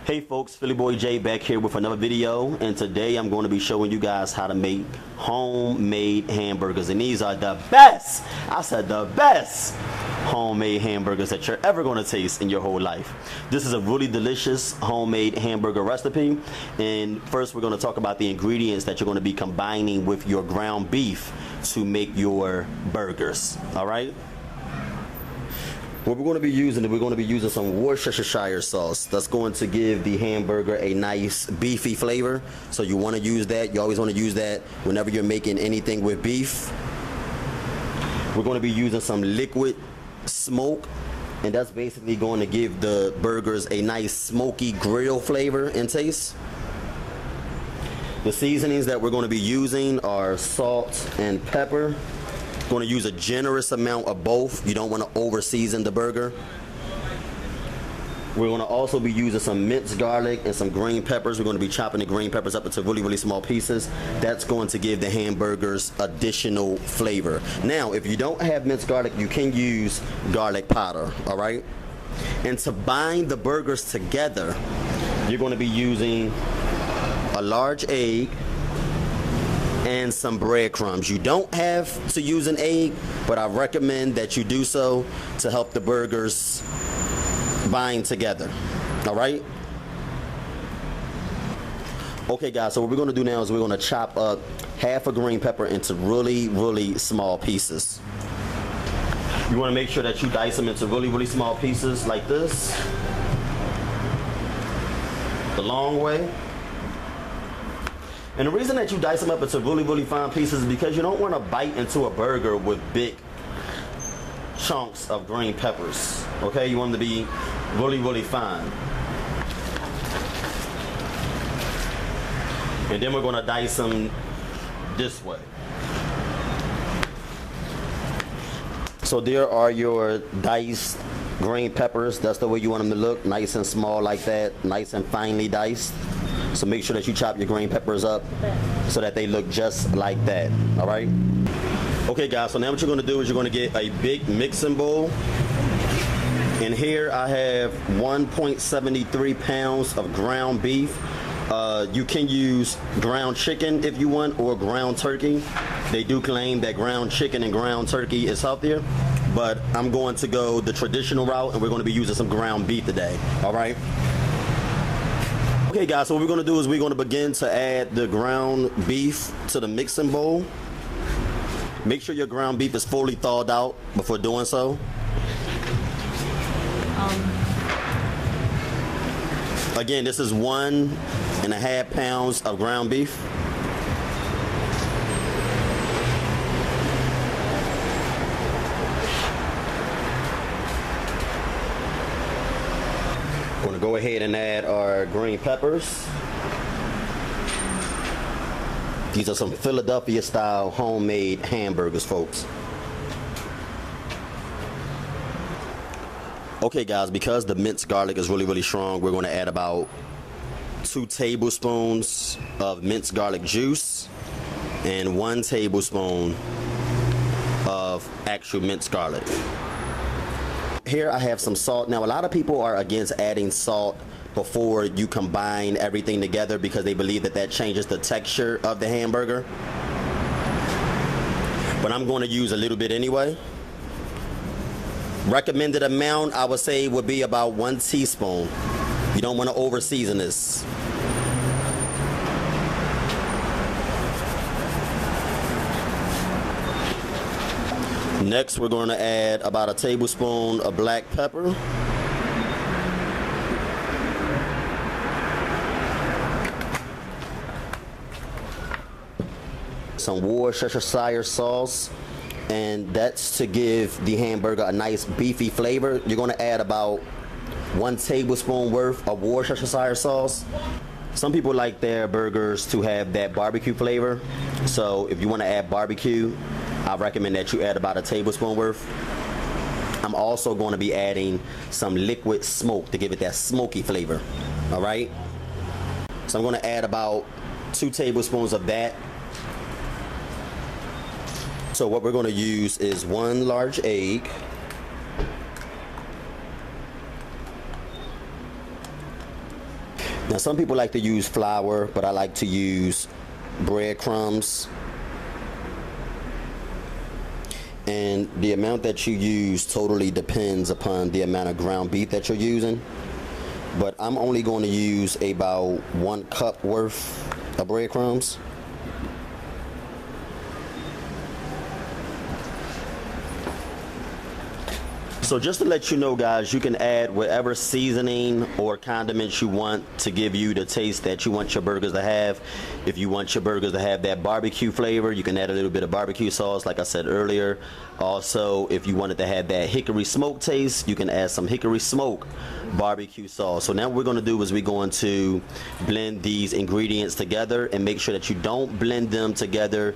Hey folks, Philly Boy J back here with another video, and today I'm going to be showing you guys how to make homemade hamburgers, and these are the best, I said the best homemade hamburgers that you're ever going to taste in your whole life. This is a really delicious homemade hamburger recipe, and first we're going to talk about the ingredients that you're going to be combining with your ground beef to make your burgers. All right. What we're going to be using, some Worcestershire sauce. That's going to give the hamburger a nice beefy flavor. So you want to use that. You always want to use that whenever you're making anything with beef. We're going to be using some liquid smoke, and that's basically going to give the burgers a nice smoky grill flavor and taste. The seasonings that we're going to be using are salt and pepper. Going to use a generous amount of both. You don't want to over season the burger. We're going to also be using some minced garlic and some green peppers. We're going to be chopping the green peppers up into really small pieces. That's going to give the hamburgers additional flavor. Now, if you don't have minced garlic, you can use garlic powder, all right? And to bind the burgers together, you're going to be using a large egg and some breadcrumbs. You don't have to use an egg, but I recommend that you do so to help the burgers bind together. All right? Okay, guys, so what we're going to do now is we're going to chop up half a green pepper into really small pieces. You want to make sure that you dice them into really small pieces like this, the long way. And the reason that you dice them up into really fine pieces is because you don't want to bite into a burger with big chunks of green peppers. Okay, you want them to be really fine. And then we're going to dice them this way. So there are your diced green peppers. That's the way you want them to look, nice and small like that, nice and finely diced. So make sure that you chop your green peppers up so that they look just like that, all right? Okay, guys, so now what you're going to do is you're going to get a big mixing bowl. And here I have 1.73 pounds of ground beef. You can use ground chicken if you want, or ground turkey. They do claim that ground chicken and ground turkey is healthier, but I'm going to go the traditional route, and we're going to be using some ground beef today, all right? Okay, guys, so what we're going to do is we're going to begin to add the ground beef to the mixing bowl. Make sure your ground beef is fully thawed out before doing so. Again, this is 1.5 pounds of ground beef. We're going to go ahead and add our green peppers. These are some Philadelphia style homemade hamburgers, folks. Okay, guys, because the minced garlic is really strong, we're going to add about 2 tablespoons of minced garlic juice and 1 tablespoon of actual minced garlic. Here I have some salt. Now, a lot of people are against adding salt before you combine everything together because they believe that that changes the texture of the hamburger. But I'm going to use a little bit anyway. Recommended amount, I would say, would be about 1 teaspoon. You don't want to over season this. Next, we're going to add about 1 tablespoon of black pepper. Some Worcestershire sauce, and that's to give the hamburger a nice beefy flavor. You're going to add about 1 tablespoon worth of Worcestershire sauce. Some people like their burgers to have that barbecue flavor, so if you want to add barbecue, I recommend that you add about 1 tablespoon worth. I'm also going to be adding some liquid smoke to give it that smoky flavor. All right, so I'm going to add about 2 tablespoons of that. So what we're going to use is 1 large egg, Now some people like to use flour, but I like to use breadcrumbs. And the amount that you use totally depends upon the amount of ground beef that you're using. But I'm only going to use about 1 cup worth of breadcrumbs. So just to let you know, guys, you can add whatever seasoning or condiments you want to give you the taste that you want your burgers to have. If you want your burgers to have that barbecue flavor, you can add a little bit of barbecue sauce, like I said earlier. Also, if you wanted to have that hickory smoke taste, you can add some hickory smoke barbecue sauce. So now what we're going to do is we're going to blend these ingredients together and make sure that you don't blend them together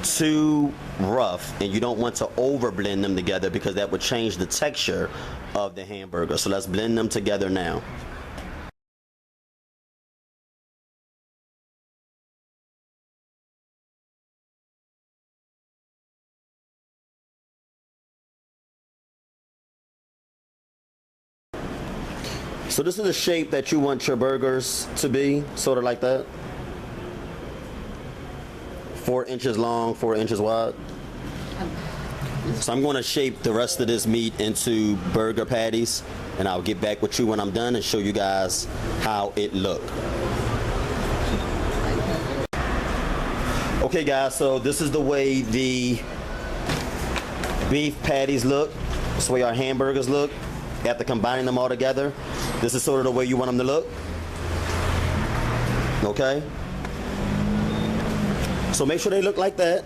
too rough, and you don't want to over blend them together because that would change the texture of the hamburger. So let's blend them together now. So this is the shape that you want your burgers to be, sort of like that. 4 inches long, 4 inches wide. So I'm going to shape the rest of this meat into burger patties, and I'll get back with you when I'm done and show you guys how it look. Okay guys, so this is the way the beef patties look. This is the way our hamburgers look. After combining them all together, this is sort of the way you want them to look. Okay? So make sure they look like that.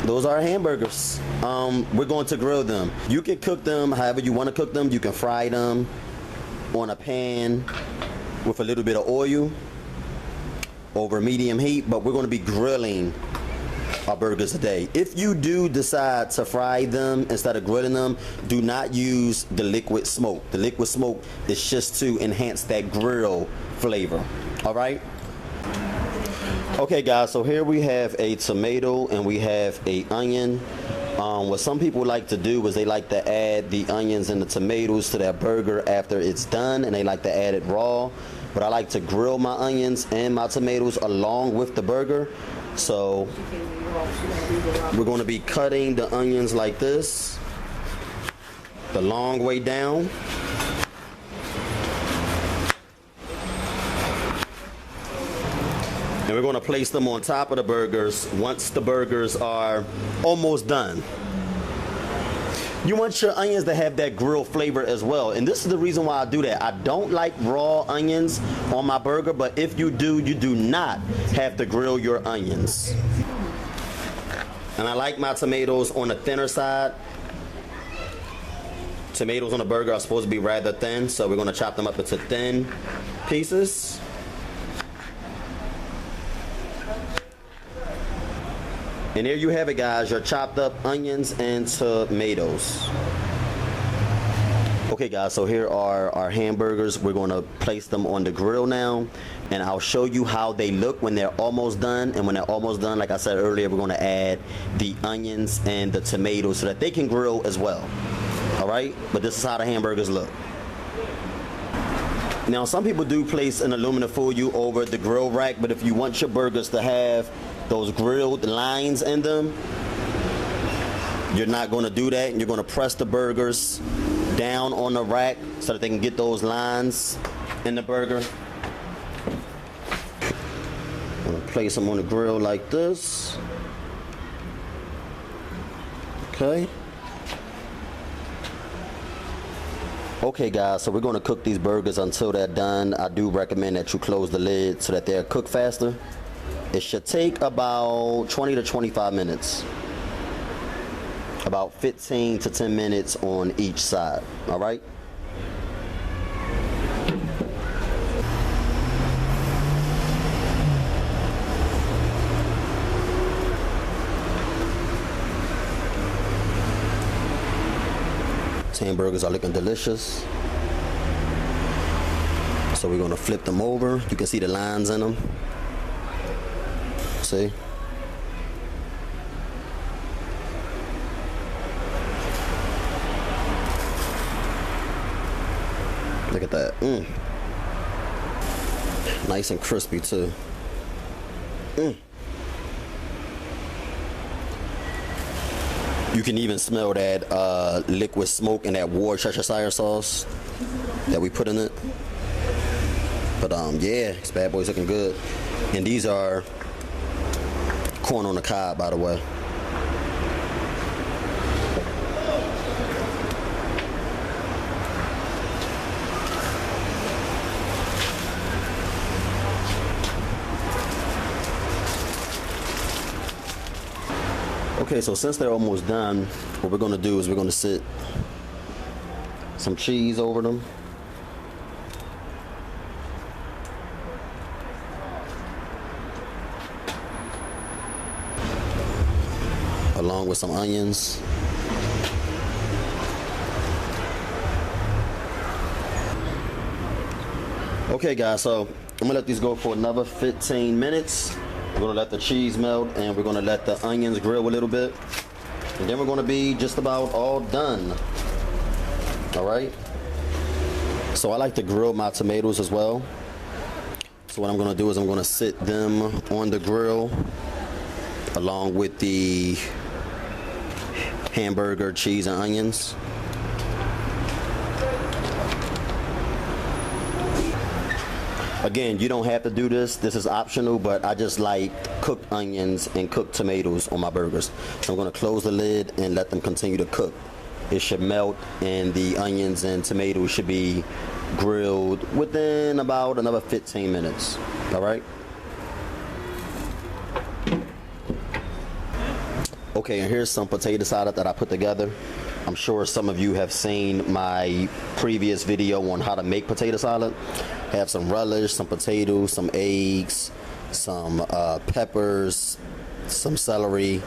Those are our hamburgers. We're going to grill them. You can cook them however you want to cook them. You can fry them on a pan with a little bit of oil over medium heat, but we're going to be grilling our burgers today. If you do decide to fry them instead of grilling them, do not use the liquid smoke. The liquid smoke is just to enhance that grill flavor. All right? Okay guys, so here we have a tomato and we have a onion. What some people like to do is they like to add the onions and the tomatoes to their burger after it's done, and they like to add it raw. But I like to grill my onions and my tomatoes along with the burger. So we're going to be cutting the onions like this, the long way down. And we're going to place them on top of the burgers once the burgers are almost done. You want your onions to have that grill flavor as well. And this is the reason why I do that. I don't like raw onions on my burger, but if you do, you do not have to grill your onions. And I like my tomatoes on the thinner side. Tomatoes on a burger are supposed to be rather thin, so we're going to chop them up into thin pieces. And there you have it, guys, your chopped up onions and tomatoes. Okay guys, so here are our hamburgers. We're going to place them on the grill now, and I'll show you how they look when they're almost done. And when they're almost done, like I said earlier, we're going to add the onions and the tomatoes so that they can grill as well. All right, but this is how the hamburgers look. Now some people do place an aluminum foil over the grill rack, but if you want your burgers to have those grilled lines in them, you're not going to do that. You're going to press the burgers down on the rack so that they can get those lines in the burger. I'm going to place them on the grill like this. Okay. Okay guys, so we're going to cook these burgers until they're done. I do recommend that you close the lid so that they're cooked faster. It should take about 20 to 25 minutes. About 15 to 10 minutes on each side. All right? These hamburgers are looking delicious. So we're going to flip them over. You can see the lines in them. See? Look at that. Nice and crispy too. You can even smell that liquid smoke and that Worcestershire sauce that we put in it. But yeah, this bad boy's looking good. And these are corn on the cob, by the way. Okay, so since they're almost done, what we're gonna do is we're gonna sit some cheese over them. Along with some onions. Okay guys, so I'm gonna let these go for another 15 minutes. We're gonna let the cheese melt and we're gonna let the onions grill a little bit. And then we're gonna be just about all done. All right. So I like to grill my tomatoes as well. So what I'm gonna do is I'm gonna sit them on the grill along with the hamburger, cheese, and onions. Again, you don't have to do this. This is optional, but I just like cooked onions and cooked tomatoes on my burgers. So I'm gonna close the lid and let them continue to cook. It should melt and the onions and tomatoes should be grilled within about another 15 minutes. All right. Okay, and here's some potato salad that I put together. I'm sure some of you have seen my previous video on how to make potato salad. Have some relish, some potatoes, some eggs, some peppers, some celery,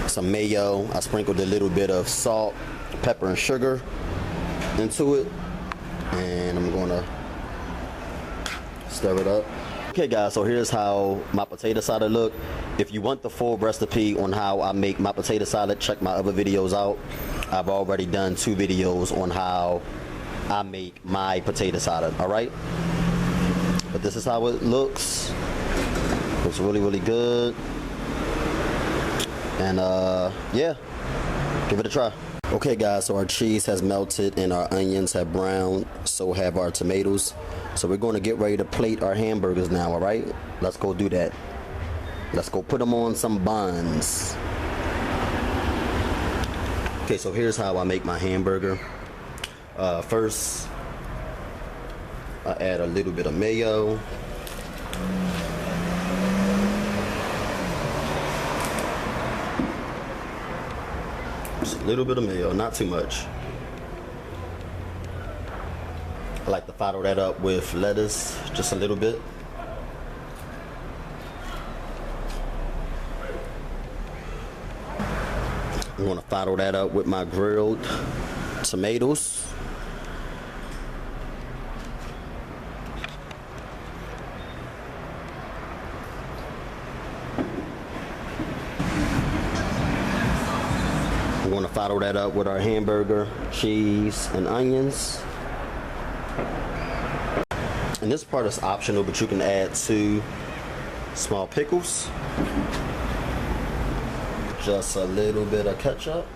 some mayo. I sprinkled a little bit of salt, pepper, and sugar into it. And I'm gonna stir it up. Okay guys, so here's how my potato salad look. If you want the full recipe on how I make my potato salad, check my other videos out. I've already done 2 videos on how I make my potato salad, all right? But this is how it looks. Looks really, really good. And yeah, give it a try. Okay guys, so our cheese has melted and our onions have browned, so have our tomatoes. So we're going to get ready to plate our hamburgers now, all right? Let's go do that. Let's go put them on some buns. Okay, so here's how I make my hamburger. First, I add a little bit of mayo. Just a little bit of mayo, not too much. I like to follow that up with lettuce, just a little bit. I'm going to follow that up with my grilled tomatoes. I'm going to follow that up with our hamburger, cheese, and onions. And this part is optional, but you can add 2 small pickles. Just a little bit of ketchup.